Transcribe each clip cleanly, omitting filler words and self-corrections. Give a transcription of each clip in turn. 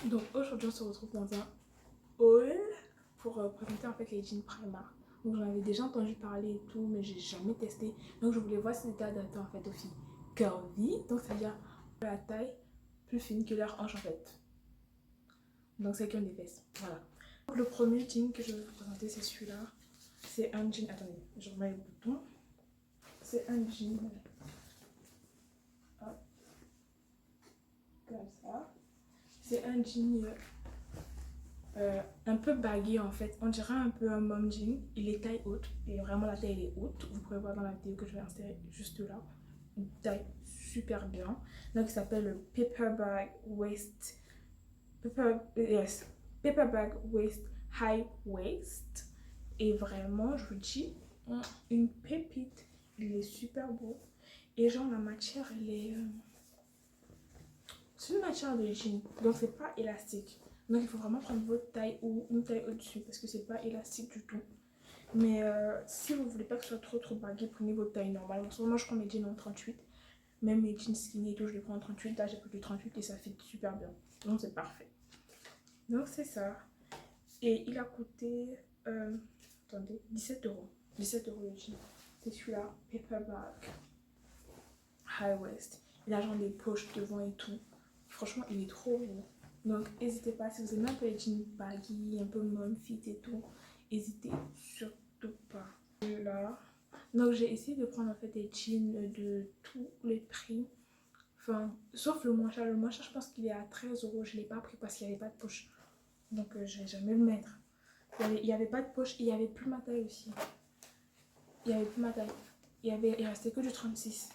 Donc aujourd'hui on se retrouve dans un haul pour présenter en fait les jeans Primark. Donc j'en avais déjà entendu parler et tout, mais j'ai jamais testé. Donc je voulais voir si c'était adapté en fait aux filles curvy, donc c'est à dire la taille plus fine que leur hanche en fait. Donc c'est qui ont des fesses, voilà. Donc, le premier jean que je vais vous présenter c'est celui-là. C'est un jean, attendez, je remets le bouton. C'est un jean, hop, comme ça. C'est un jean un peu baggy en fait, on dirait un peu un mom jean. Il est taille haute et vraiment la taille elle est haute, vous pouvez voir dans la vidéo que je vais insérer juste là, une taille super bien. Donc il s'appelle le paperback waist, paperback waist high waist, et vraiment je vous dis une pépite. Il est super beau et genre la matière elle est c'est une matière de jean, donc c'est pas élastique. Donc il faut vraiment prendre votre taille ou une taille au-dessus parce que c'est pas élastique du tout. Mais si vous voulez pas que ce soit trop baggy, prenez votre taille normale. Moi je prends mes jeans en 38. Même mes jeans skinny et tout, je les prends en 38. Là j'ai pris du 38 et ça fit super bien. Donc c'est parfait. Donc c'est ça. Et il a coûté, attendez, 17 euros. 17 euros le jean. C'est celui-là, paperback high waist. Il a genre des poches devant et tout. Franchement, il est trop beau. Donc, n'hésitez pas, si vous aimez un peu les jeans baggy, un peu mom fit et tout, n'hésitez surtout pas. Là. Donc, j'ai essayé de prendre en fait des jeans de tous les prix. Enfin, sauf le moins cher. Le moins cher, je pense qu'il est à 13 euros. Je ne l'ai pas pris parce qu'il n'y avait pas de poche. Donc, je vais jamais le mettre. Il n'y avait pas de poche. Il n'y avait plus ma taille aussi. Il n'y avait plus ma taille. Il restait que du 36.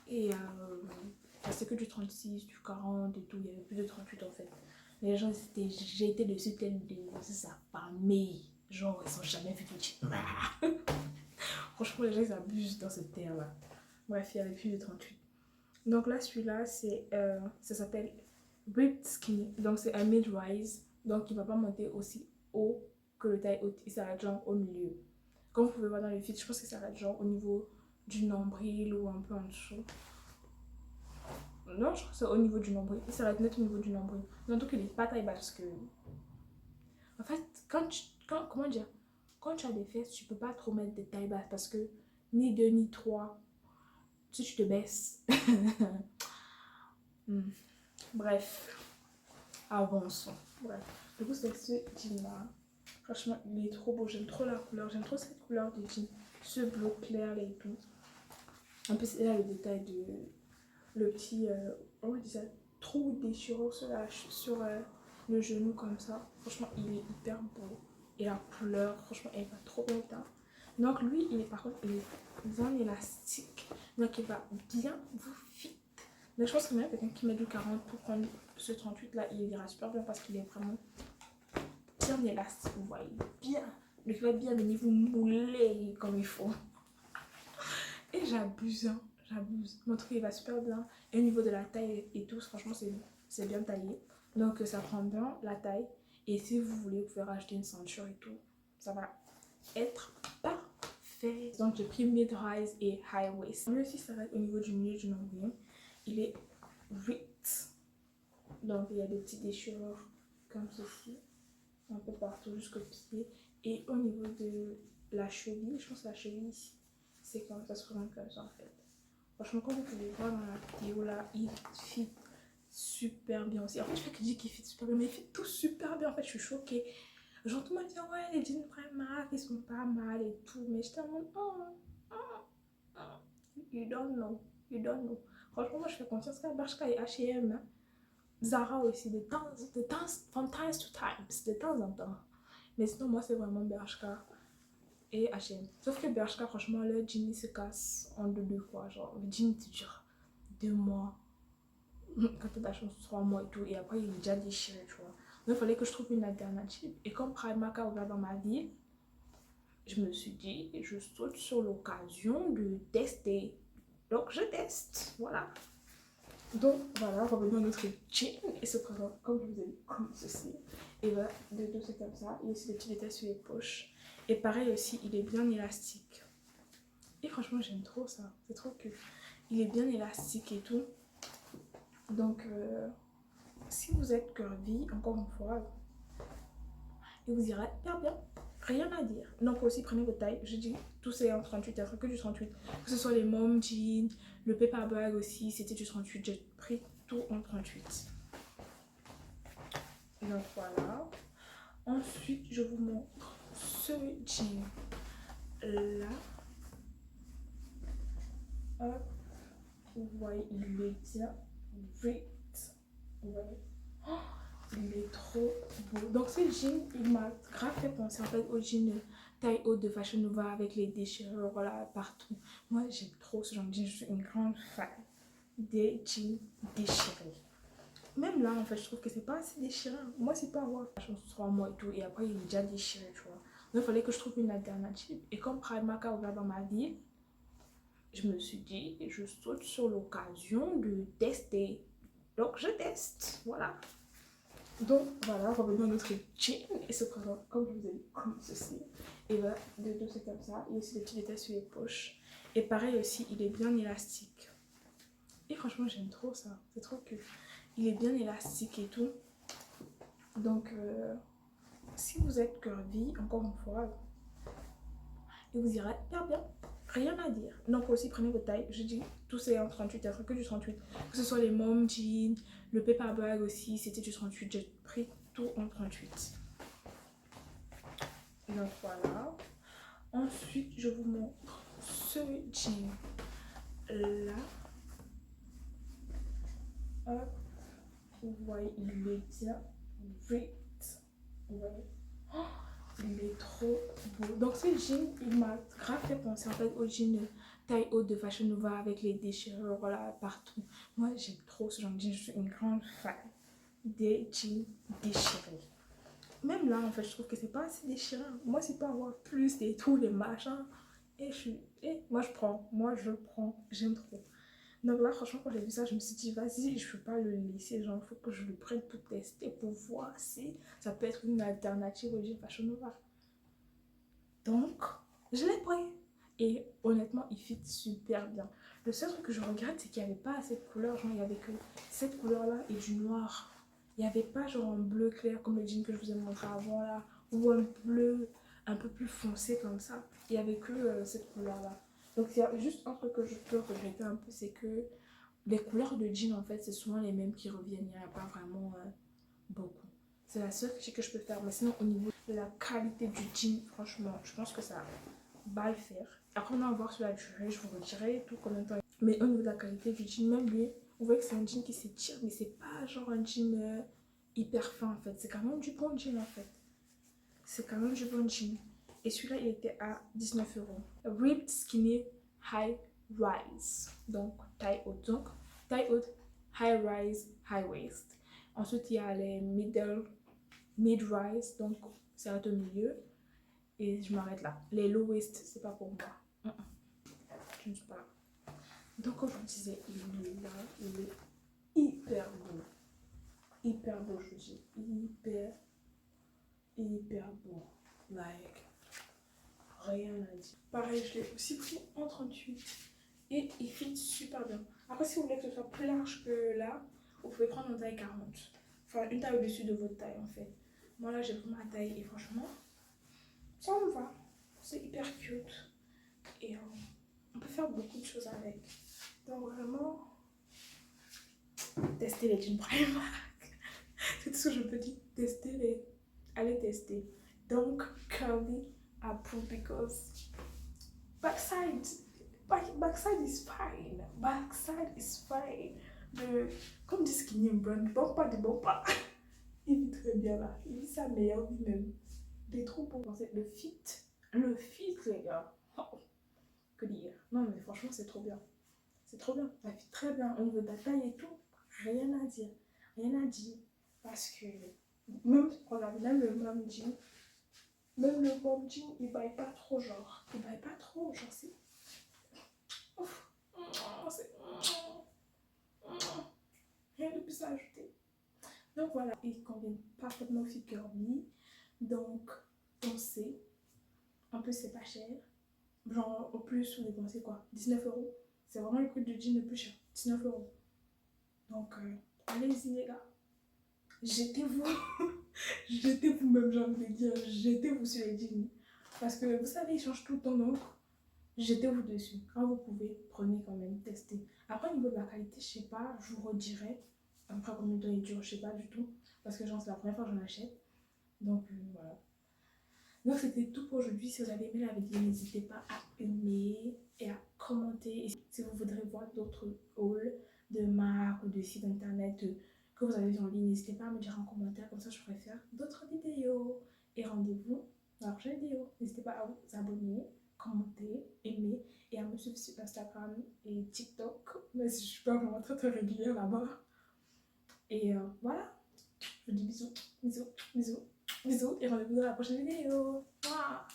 Et c'est que du 36, du 40 et tout, il y avait plus de 38 en fait. Les gens, j'ai été dessus tel de ça, pas mais genre ils sont jamais vu de jean. Franchement, les gens ils abusent dans cette terre là. Bref, il y avait plus de 38. Donc là, celui-là, ça s'appelle Ripped Skinny. Donc c'est un mid-rise. Donc il va pas monter aussi haut que le taille haute. Il s'arrête genre au milieu. Comme vous pouvez voir dans le feed, je pense que ça s'arrête genre au niveau du nombril ou un peu en dessous. Non, je crois que c'est au niveau du nombril. Il s'arrête net au niveau du nombril. Donc il n'est pas taille basse parce que... En fait, comment dire? Quand tu as des fesses, tu peux pas trop mettre des tailles basses parce que ni 2 ni 3, si tu te baisses. Bref, avançons. Bref, du coup c'est ce jean là. Franchement, il est trop beau. J'aime trop la couleur. J'aime trop cette couleur de jean. Ce bleu clair là et tout. En plus, il a le détail de... Le petit... comment on dit ça? Trou déchirant sur le genou comme ça. Franchement, il est hyper beau. Et la couleur, franchement, elle va trop bien. Donc lui, par contre, il est bien élastique. Donc il va bien vous fit. Donc je pense que même quelqu'un qui met du 40 pour prendre ce 38 là, il ira super bien parce qu'il est vraiment bien élastique. Vous voyez, bien. Donc il va bien venir vous mouler comme il faut. Et j'abuse, hein. J'abuse. Mon truc il va super bien. Et au niveau de la taille et tout, franchement c'est bien taillé. Donc ça prend bien la taille. Et si vous voulez, vous pouvez rajouter une ceinture et tout. Ça va être parfait. Donc j'ai pris mid-rise et high waist. Lui aussi ça reste au niveau du milieu du nombril. Il est ripped. Donc il y a des petites déchirures comme ceci. Un peu partout jusqu'au pied. Et au niveau de la cheville, je pense que la cheville ici, c'est comme ça se présente comme ça en fait. Franchement, comme vous pouvez voir dans la vidéo là, il fit super bien aussi. En fait, je fais que dire qu'il fit super bien, mais il fit tout super bien. En fait, je suis choquée. Genre, tout le monde dit, ouais, les jeans Primark, ils sont pas mal et tout. Mais j'étais en mode, you don't know. You don't know. Franchement, moi, je fais confiance à Bershka et H&M. Hein. Zara aussi, from time to time, de temps en temps. Mais sinon, moi, c'est vraiment Bershka et H&M. Sauf que Bershka, franchement, le jean se casse en deux fois. Genre, le jean te dure 2 mois. Quand t'as la chance, 3 mois et tout. Et après, il est déjà déchiré, tu vois. Donc, il fallait que je trouve une alternative. Et comme Primark a ouvert dans ma ville, je me suis dit, je saute sur l'occasion de tester. Donc, je teste. Voilà. Donc, voilà, revenons à notre jean. Et se présente, comme je vous ai dit, comme ceci. Et voilà, de dos, c'est comme ça. Il y a aussi des petits détails sur les poches. Et pareil aussi, il est bien élastique. Et franchement, j'aime trop ça. C'est trop cool. Il est bien élastique et tout. Donc, si vous êtes curvy, encore une fois, et vous irez hyper bien. Rien à dire. Donc aussi, prenez votre taille. Je dis, tout c'est en 38, il y a que du 38. Que ce soit les mom jeans, le paper bag aussi, c'était du 38. J'ai pris tout en 38. Donc voilà. Ensuite, je vous montre ce jean là. Hop. Vous voyez, il est bien ripped. Vous voyez. Oh, il est trop beau. Donc ce jean, il m'a grave fait penser en fait au jean taille haute de Fashion Nova avec les déchirures là partout. Moi j'aime trop ce genre de jean, je suis une grande fan des jeans déchirés. Même là en fait je trouve que c'est pas assez déchirant. Moi c'est pas avoir la chance de 3 mois et tout et après il est déjà déchiré tu vois. Donc il fallait que je trouve une alternative et comme Primark a ouvert dans ma ville, je me suis dit je saute sur l'occasion de tester. Donc je teste, voilà. Donc voilà, revenons à notre jean et se présente comme je vous ai dit, comme ceci. Et là, de dos c'est comme ça. Il y a aussi des petits détails sur les poches. Et pareil aussi, il est bien élastique. Et franchement, j'aime trop ça. C'est trop cool. Il est bien élastique et tout. Donc, si vous êtes curvy, encore une fois, et vous irez hyper bien. Rien à dire. Donc aussi, prenez votre taille. Je dis, tout c'est en 38, il y a que du 38. Que ce soit les mom jeans, le paper bag aussi, c'était du 38. J'ai pris tout en 38. Donc voilà. Ensuite, je vous montre ce jean là. Hop. Vous voyez, il est bien ripped. Vous voyez. Oh, il est trop beau. Donc ce jean, il m'a grave fait penser en fait au jean taille haute de Fashion Nova avec les déchirures là partout. Moi j'aime trop ce genre de jean, je suis une grande fan des jeans déchirés. Même là en fait je trouve que c'est pas assez déchirant. Moi c'est pas avoir plus et tout les machins. Moi je prends, j'aime trop. Donc là franchement quand j'ai vu ça je me suis dit vas-y je peux pas le laisser, genre il faut que je le prenne pour tester, pour voir si ça peut être une alternative au jean Fashion Nova. Donc je l'ai pris et honnêtement il fit super bien. Le seul truc que je regrette c'est qu'il n'y avait pas assez de couleurs, genre il y avait que cette couleur là et du noir. Il n'y avait pas genre un bleu clair comme le jean que je vous ai montré avant là, ou un bleu un peu plus foncé comme ça. Il n'y avait que cette couleur là. Donc il y a juste un truc que je peux regretter un peu, c'est que les couleurs de jean en fait c'est souvent les mêmes qui reviennent, il n'y en a pas vraiment beaucoup. C'est la seule critique que je peux faire, mais sinon au niveau de la qualité du jean, franchement je pense que ça va le faire. Après on va voir sur la durée, je vous redirai tout combien de temps. Mais au niveau de la qualité du jean, même lui, vous voyez que c'est un jean qui s'étire, mais c'est pas genre un jean hyper fin en fait. C'est quand même du bon jean en fait. C'est quand même du bon jean. Et celui-là, il était à 19 euros. Ripped Skinny High Rise. Donc, taille haute. Donc, taille haute, high rise, high waist. Ensuite, il y a les mid-rise. Donc, c'est au milieu. Et je m'arrête là. Les low waist, c'est pas pour moi. Je ne sais pas. Donc, comme je vous disais, il est là. Il est hyper beau. Hyper beau, je vous dis. Hyper beau. Like, rien à dire. Pareil, je l'ai aussi pris en 38 et il fit super bien. Après, si vous voulez que ce soit plus large que là, vous pouvez prendre une taille 40. Enfin, une taille au-dessus de votre taille en fait. Moi là, j'ai pris ma taille et franchement, ça me va. C'est hyper cute. Et on peut faire beaucoup de choses avec. Donc vraiment, tester les jeans Primark. C'est tout ce que je peux dire. Allez tester. Donc, curvy approve because backside is fine. Backside is fine. Comme dit Skinny Brand, bumper de bumper. Il vit très bien là. Il vit sa meilleure vie même. Il est trop beau. Le fit, les gars. Oh, que dire. Non mais franchement c'est trop bien. C'est trop bien. Ça fit très bien. Au niveau de la taille et tout, rien à dire. Rien à dire. Parce que même, regarde, même le mom jean, il baille pas trop, genre. Il baille pas trop, genre, c'est. Ouf, c'est. Rien de plus à ajouter. Donc voilà, il convient parfaitement aux filles curvy. Donc, pensez. En plus, c'est pas cher. Genre, au plus, vous dépensez quoi? 19 euros. C'est vraiment le prix du jean le plus cher. 19 euros. Donc, allez-y, les gars. jetez-vous. Jetez-vous même, j'ai envie de dire. Jetez-vous sur les jeans. Parce que vous savez, ils changent tout le temps, donc jetez-vous dessus. Quand vous pouvez, prenez quand même, testez. Après, au niveau de la qualité, je sais pas, je vous redirai. Après, combien de temps il dure, je sais pas du tout. Parce que genre, c'est la première fois que j'en achète. Donc, voilà. Donc, c'était tout pour aujourd'hui. Si vous avez aimé la vidéo, n'hésitez pas à aimer et à commenter. Et si vous voudrez voir d'autres hauls de marques ou de sites internet que vous avez en ligne, n'hésitez pas à me dire en commentaire. Comme ça, je pourrais faire d'autres vidéos. Et rendez-vous dans la prochaine vidéo. N'hésitez pas à vous abonner, commenter, aimer et à me suivre sur Instagram et TikTok. Mais si je suis pas vraiment très régulière là-bas. Et voilà. Je vous dis bisous, bisous, bisous, bisous. Et rendez-vous dans la prochaine vidéo. Mouah.